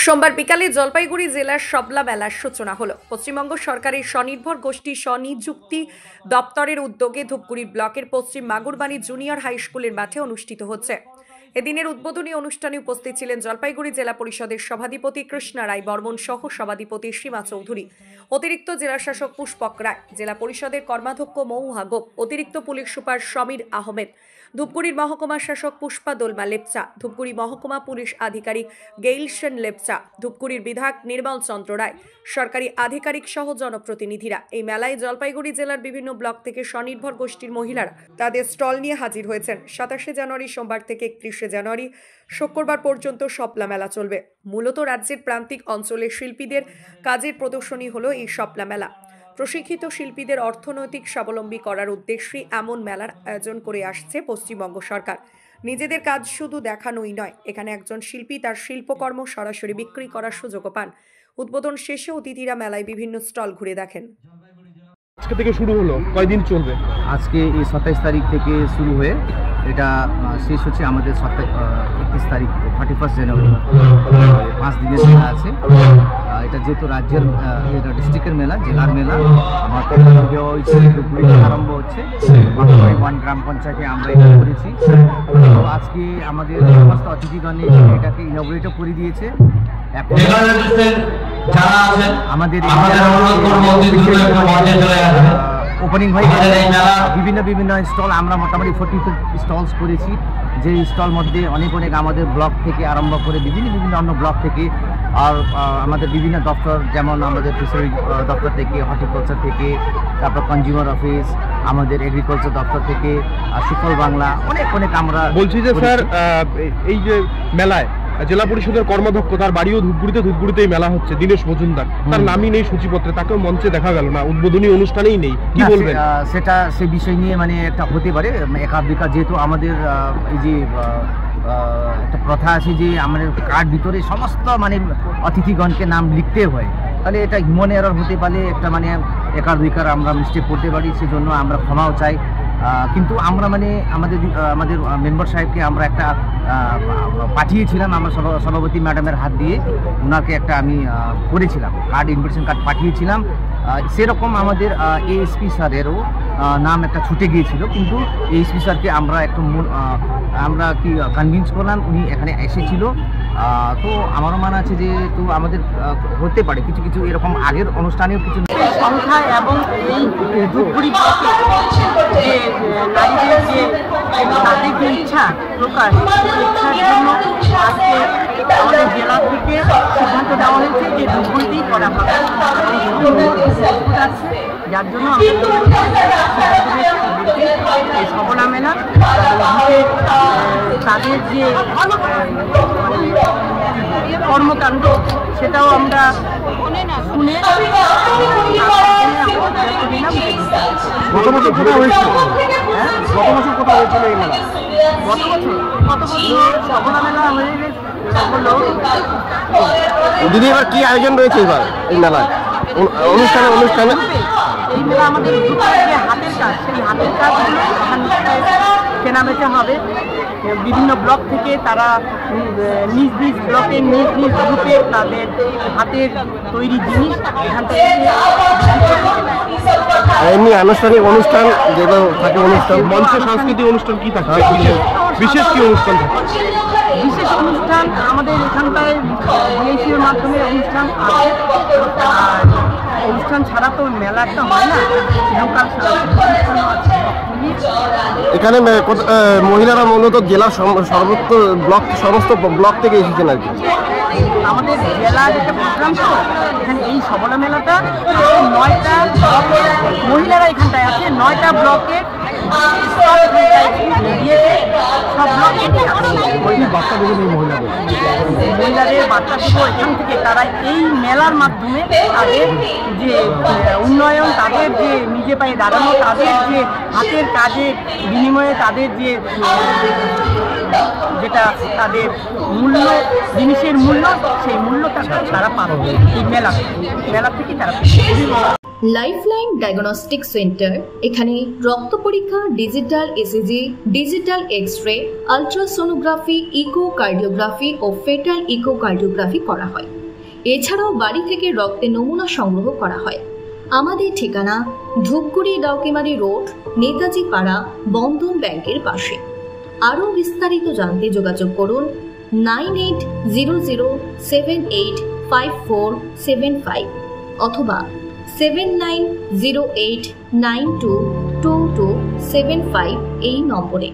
সোমবার বিকালে জলপাইগুড়ি জেলার সবলা মেলার সূচনা হলো। পশ্চিমবঙ্গ সরকারের স্বনির্ভর গোষ্ঠী স্বনিযুক্তি দপ্তরের উদ্যোগে ধূপগুড়ি ব্লকের পশ্চিম মাগুরবাণী জুনিয়র হাই স্কুলের মাঠে অনুষ্ঠিত হচ্ছে। এদিনের উদ্বোধনী অনুষ্ঠানে উপস্থিত ছিলেন জলপাইগুড়ি জেলা পরিষদের সভাধিপতি কৃষ্ণা রায় বর্মন সহ সভাধিপতি সীমা চৌধুরী, অতিরিক্ত জেলাশাসক পুষ্পক রায়, জেলা পরিষদের কর্মাধ্যক্ষ মৌহা গোপ, অতিরিক্ত পুলিশ সুপার সমীর আহমেদ, ধূপগুড়ির মহকুমা শাসক পুষ্পা দোলমা লেপচা, ধূপগুড়ি মহকুমা পুলিশ আধিকারিক গেইল সেন লেপচা, ধূপগুড়ির বিধায়ক নির্মল চন্দ্র রায়, সরকারি আধিকারিক সহ জনপ্রতিনিধিরা। এই মেলায় জলপাইগুড়ি জেলার বিভিন্ন ব্লক থেকে স্বনির্ভর গোষ্ঠীর মহিলারা তাদের স্টল নিয়ে হাজির হয়েছেন। 27 জানুয়ারি সোমবার থেকে 31 জানুয়ারি শুক্রবার পর্যন্ত সপলা মেলা চলবে। মূলত রাজ্যের প্রান্তিক অঞ্চলের শিল্পীদের কাজের প্রদর্শনী হলো এই সপলা মেলা। প্রশিক্ষিত শিল্পীদের অর্থনৈতিক স্বাবলম্বী করার উদ্দেশ্যে এমন মেলার আয়োজন করে আসছে পশ্চিমবঙ্গ সরকার। নিজেদের কাজ শুধু দেখানোই নয়, এখানে একজন শিল্পী তার শিল্পকর্ম সরাসরি বিক্রি করার সুযোগও পান। উদ্বোধন শেষে অতিথিরা মেলায় বিভিন্ন স্টল ঘুরে দেখেন। আজকে থেকে শুরু হলো, কয়দিন চলবে? আজকে এই 27 তারিখ থেকে শুরু হয়ে এটা শেষ হচ্ছে আমাদের 31 তারিখ 31 জানুয়ারি। 5 দিনের মেলা আছে। এটা যেহেতু রাজ্যের এটা ডিস্ট্রিক্টের মেলা, জেলার মেলা, আমার আরম্ভ হচ্ছে ওয়ান গ্রাম পঞ্চায়েতে আমরা এটা করেছি। তো আজকে আমাদের সমস্ত অতিথিগণে এটাকে ইনগ্রেটও করে দিয়েছে। এখন আমাদের ওপেনিং হয়ে বিভিন্ন স্টল আমরা মোটামুটি 40 স্টলস করেছি। যে স্টল মধ্যে অনেক আমাদের ব্লক থেকে আরম্ভ করে বিভিন্ন অন্য ব্লক থেকে, আর আমাদের বিভিন্ন দপ্তর, যেমন আমাদের ফিশারি দপ্তর থেকে, হর্টিকালচার থেকে, তারপর কনজিউমার অফিস, আমাদের এগ্রিকালচার দপ্তর থেকে, সুফল বাংলা, অনেক আমরা বলছি যে স্যার, এই যে মেলায় জেলা পরিষদের কর্মাধ্যক্ষ, তার বাড়িও ধূপগুড়িতে মেলা হচ্ছে, দীনেশ মজুমদার, তার নামই নেই সূচিপত্রে, তাকেও মঞ্চে দেখা গেল না, উদ্বোধনী অনুষ্ঠানেই নেই, কি বলবেন? সেটা সেই বিষয় নিয়ে একটা হতে পারে একাধিক, যেহেতু আমাদের এই যে একটা প্রথা আছে যে আমাদের কার্ড ভিতরে সমস্ত অতিথিগণকে নাম লিখতে হয়, তাহলে এটা হিউম্যান এরর হতে পারে, একটা একাধিক আমরা মিস্টেক করতে পারি, সেজন্য আমরা ক্ষমাও চাই। কিন্তু আমরা আমাদের মেম্বার সাহেবকে আমরা একটা পাঠিয়েছিলাম, আমরা সভাপতি ম্যাডামের হাত দিয়ে ওনাকে একটা আমি করেছিলাম, ইনভিটেশন কার্ড পাঠিয়েছিলাম। সেরকম আমাদের এএসপি স্যারেরও নাম একটা ছুটে গিয়েছিল, কিন্তু এএসপি স্যারকে আমরা কি কনভিন্স করলাম, উনি এখানে এসেছিল। তো আমারও মনে আছে যে তো আমাদের হতে পারে কিছু এরকম আগের অনুষ্ঠানেও কিছু সংখ্যা এবং এই ধূপগুড়ি যে নারীদের যে তাদের যে ইচ্ছা প্রকাশ, ইচ্ছার জন্য আজকে আমাদের জেলা থেকে সিদ্ধান্ত নেওয়া হয়েছে যে ধূপগুড়িতেই করা হবে। যার জন্য এই সবলা মেলা তাদের যে কর্মকাণ্ড সেটাও আমরা শুনে গত বছর কোথায় হয়েছিল? এই মেলা গত বছর সবলা মেলা হয়ে হলো। দিদি, এবার কি আয়োজন রয়েছে এবার এই মেলায় অনুষ্ঠানে? এই মেলা আমাদের যে হাতের কাজ, সেই হাতের কাজগুলো কেনাবেচা হবে। বিভিন্ন ব্লক থেকে তারা নিজ ব্লকে নিজ গ্রুপে তাদের হাতের তৈরি জিনিস এখান থেকে এমনি আনুষ্ঠানিক অনুষ্ঠান যেগুলো থাকে, অনুষ্ঠান মঞ্চে সাংস্কৃতিক অনুষ্ঠান কি থাকে? বিশেষ কি অনুষ্ঠান থাকে? বিশেষ অনুষ্ঠান আমাদের এখানটায় বিএসির মাধ্যমে অনুষ্ঠান আছে। আর অনুষ্ঠান ছাড়া তো মেলা একটা হয় না, লোকাল এখানে মহিলারা মূলত জেলার সমস্ত ব্লক থেকে এসেছেন আর কি। আমাদের জেলার একটা প্রোগ্রাম, তো এখানে এই সবলা মেলাটা 9টা মহিলারা এখানটায় আছে, 9টা ব্লকের সব মহিলাদের বার্তা দেব এখান থেকে। তারা এই মেলার মাধ্যমে তাদের যে উন্নয়ন, তাদের যে নিজে পায়ে দাঁড়ানো, তাদের যে হাতের কাজের বিনিময়ে তাদের যেটা তাদের মূল্য, জিনিসের মূল্য, সেই মূল্যটা তারা পাবে এই মেলা থেকে তারা। লাইফলাইন ডায়াগনস্টিক সেন্টার, এখানে রক্ত পরীক্ষা, digital ECG, digital X-ray, ultrasonography, echocardiography ও ফেটাল ইকোকার্ডিওগ্রাফি করা হয়। এছাড়াও বাড়ি থেকে রক্তের নমুনা সংগ্রহ করা হয়। আমাদের ঠিকানা ধূপগুড়ি ডাউকিমারি রোড, নেতাজি পাড়া, বন্ধন ব্যাংকের পাশে। আরও বিস্তারিত জানতে যোগাযোগ করুন 9807854755 অথবা 7908922275 এই নম্বরে।